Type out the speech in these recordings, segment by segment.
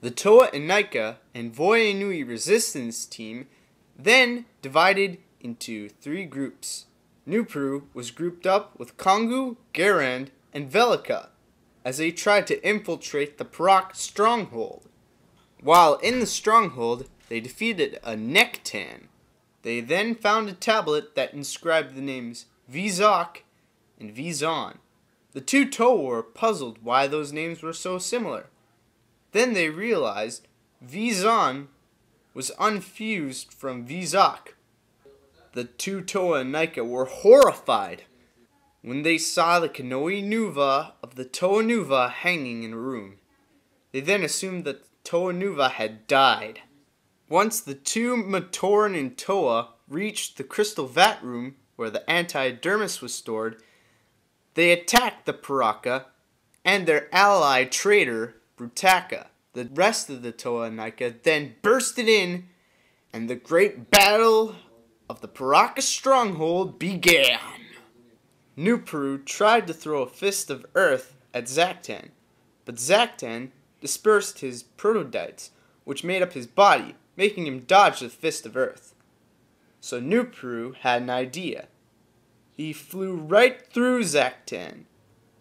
The Toa Inika and Voi Nui resistance team then divided into 3 groups. Nuparu was grouped up with Kongu, Garand, and Velika as they tried to infiltrate the Paraka stronghold. While in the stronghold, they defeated a Nektan. They then found a tablet that inscribed the names Vizak and Vizon. The 2 Toa were puzzled why those names were so similar. Then they realized Vizon was unfused from Vizak. The 2 Toa Inika were horrified when they saw the Kanoi Nuva of the Toa Nuva hanging in a room. They then assumed that the Toa Nuva had died. Once the 2 Matoran and Toa reached the crystal vat room where the anti-dermis was stored, they attacked the Paraka and their ally traitor Brutaka. The rest of the Toa Inika then bursted in, and the great battle of the Paraka stronghold began. Nuparu tried to throw a fist of earth at Zaktan, but Zaktan dispersed his protodytes, which made up his body, making him dodge the fist of earth. So Nuparu had an idea. He flew right through Zaktan,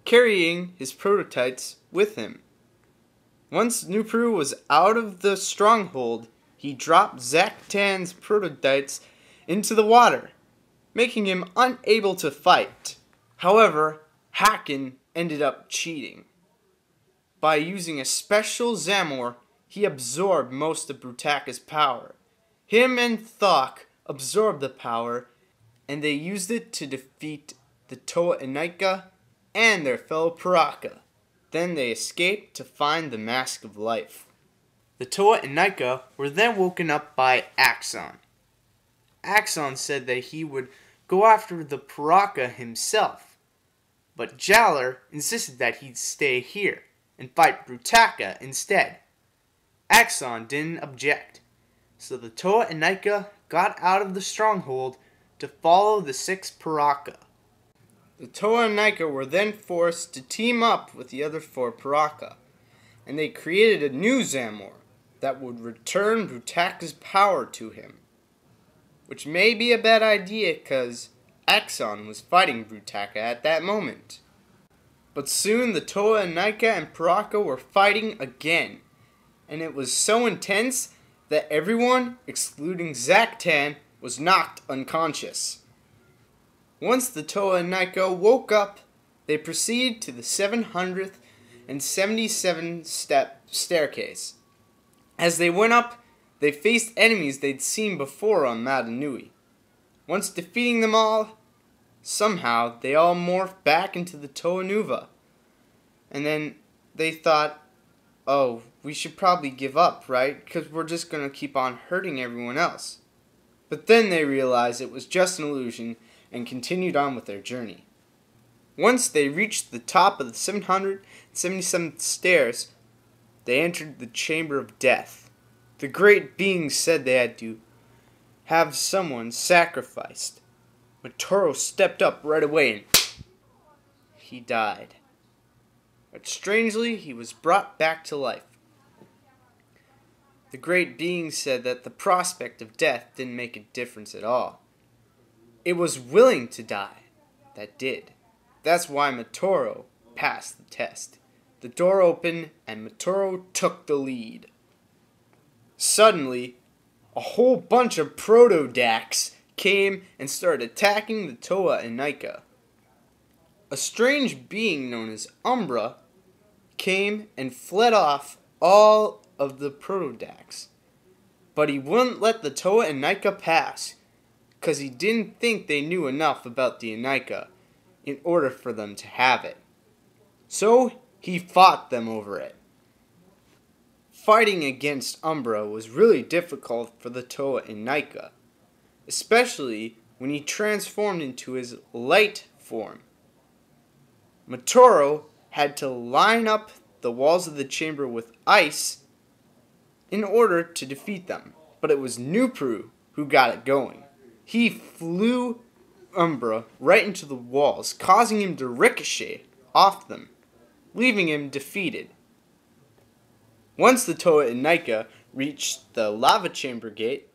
carrying his prototypes with him. Once Nuparu was out of the stronghold, he dropped Zaktan's prototypes into the water, making him unable to fight. However, Haken ended up cheating. By using a special Zamor, he absorbed most of Brutaka's power. Him and Thok absorbed the power, and they used it to defeat the Toa Inika and their fellow Paraka. Then they escaped to find the Mask of Life. The Toa Inika were then woken up by Axon. Axon said that he would go after the Paraka himself, but Jaller insisted that he'd stay here and fight Brutaka instead. Axon didn't object, so the Toa Inika got out of the stronghold to follow the 6 Paraka. The Toa Inika were then forced to team up with the other 4 Paraka, and they created a new Zamor that would return Brutaka's power to him. Which may be a bad idea because Axon was fighting Brutaka at that moment. But soon the Toa Inika and Paraka were fighting again, and it was so intense that everyone, excluding Zaktan, was knocked unconscious. Once the Toa Inika woke up, they proceeded to the 777-step staircase. As they went up, they faced enemies they'd seen before on Mahri Nui. Once defeating them all, somehow they all morphed back into the Toa Nuva. And then they thought, oh, we should probably give up, right? Because we're just going to keep on hurting everyone else. But then they realized it was just an illusion and continued on with their journey. Once they reached the top of the 777th stairs, they entered the Chamber of Death. The great beings said they had to have someone sacrificed. Motoru stepped up right away and he died. But strangely, he was brought back to life. The great beings said that the prospect of death didn't make a difference at all. It was willing to die that did. That's why Motoru passed the test. The door opened and Motoru took the lead. Suddenly, a whole bunch of Protodax came and started attacking the Toa Inika. A strange being known as Umbra came and fled off all of the Protodax. But he wouldn't let the Toa Inika pass, because he didn't think they knew enough about the Inika in order for them to have it. So he fought them over it. Fighting against Umbra was really difficult for the Toa Inika, especially when he transformed into his light form. Motoru had to line up the walls of the chamber with ice in order to defeat them, but it was Nuparu who got it going. He flew Umbra right into the walls, causing him to ricochet off them, leaving him defeated. Once the Toa Inika reached the lava chamber gate,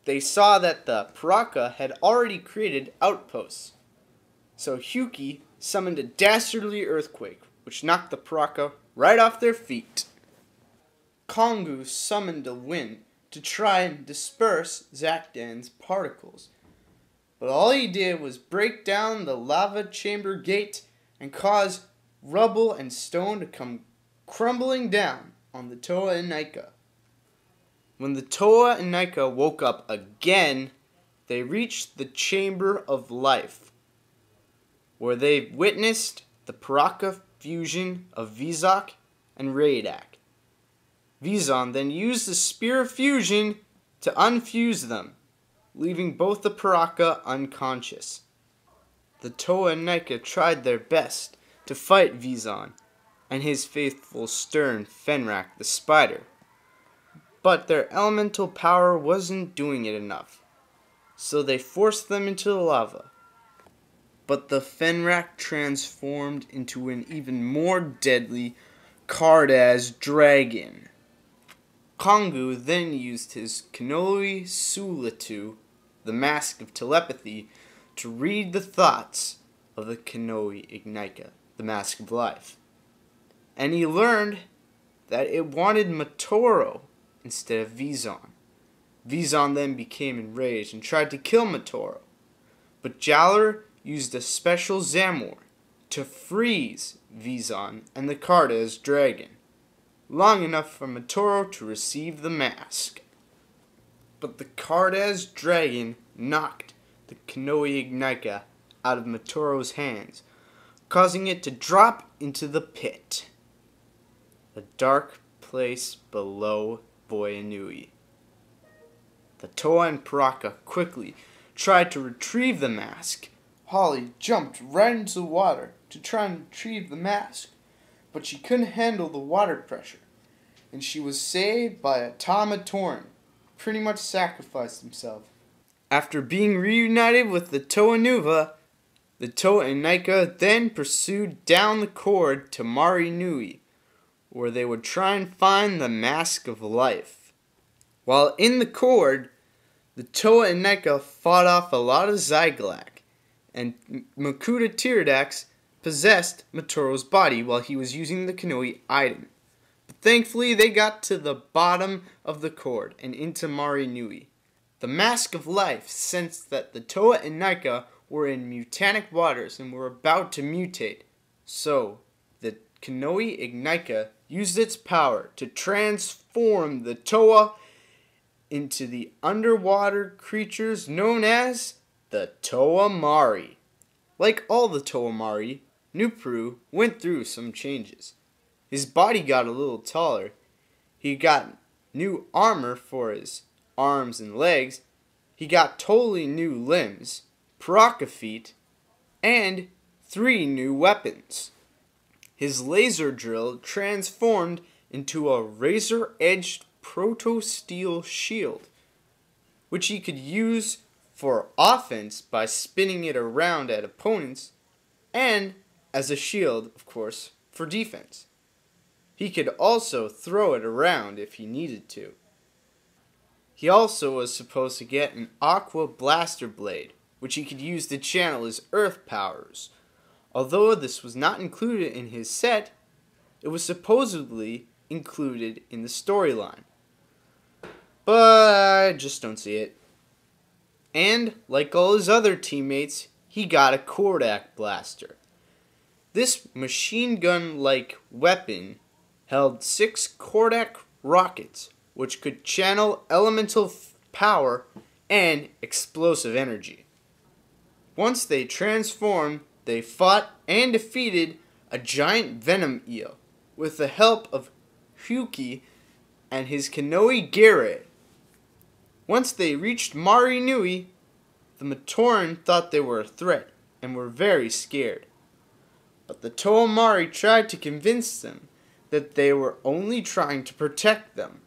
they saw that the Paraka had already created outposts. So Hyuki summoned a dastardly earthquake, which knocked the Paraka right off their feet. Kongu summoned a wind to try and disperse Zakdan's particles, but all he did was break down the lava chamber gate and cause rubble and stone to come crumbling down on the Toa Inika. When the Toa Inika woke up again, they reached the Chamber of Life, where they witnessed the Paraka fusion of Vizak and Raidak. Vizon then used the Spear of Fusion to unfuse them, leaving both the Paraka unconscious. The Toa Inika tried their best to fight Vizon and his faithful stern Fenrak the Spider, but their elemental power wasn't doing it enough, so they forced them into the lava. But the Fenrak transformed into an even more deadly Kardas dragon. Kongu then used his Kanoi Sulatu, the Mask of Telepathy, to read the thoughts of the Kanoi Inika, the Mask of Life. And he learned that it wanted Matoro instead of Vizon. Vizon then became enraged and tried to kill Matoro, but Jaller used a special Zamor to freeze Vizon and the Kardas dragon, long enough for Matoro to receive the mask. But the Kardas dragon knocked the Kanoi Inika out of Matoro's hands, causing it to drop into the pit, a dark place below Voinui. The Toa and Paraka quickly tried to retrieve the mask. Holly jumped right into the water to try and retrieve the mask, but she couldn't handle the water pressure, and she was saved by a Tamatoran, who pretty much sacrificed himself. After being reunited with the Toa Nuva, the Toa Inika then pursued down the cord to Mahri Nui, where they would try and find the Mask of Life. While in the cord, the Toa Inika fought off a lot of Zygalak, and Makuta Tiridax possessed Matoro's body while he was using the Kanoi item. But thankfully, they got to the bottom of the cord and into Mahri Nui. The Mask of Life sensed that the Toa Inika were in mutanic waters and were about to mutate, so the Kanoi Inika used its power to transform the Toa into the underwater creatures known as the Toa Mari. Like all the Toa Mari, Nuparu went through some changes. His body got a little taller. He got new armor for his arms and legs. He got totally new limbs, Paraka feet, and 3 new weapons. His laser drill transformed into a razor-edged proto-steel shield, which he could use for offense by spinning it around at opponents, and as a shield, of course, for defense. He could also throw it around if he needed to. He also was supposed to get an aqua blaster blade, which he could use to channel his earth powers. Although this was not included in his set, it was supposedly included in the storyline. But I just don't see it. And, like all his other teammates, he got a Kordak blaster. This machine gun-like weapon held 6 Kordak rockets, which could channel elemental power and explosive energy. Once they transformed, they fought and defeated a giant venom eel with the help of Hyuki and his Kanoi Gare. Once they reached Mahri Nui, the Matoran thought they were a threat and were very scared. But the Toa Mari tried to convince them that they were only trying to protect them.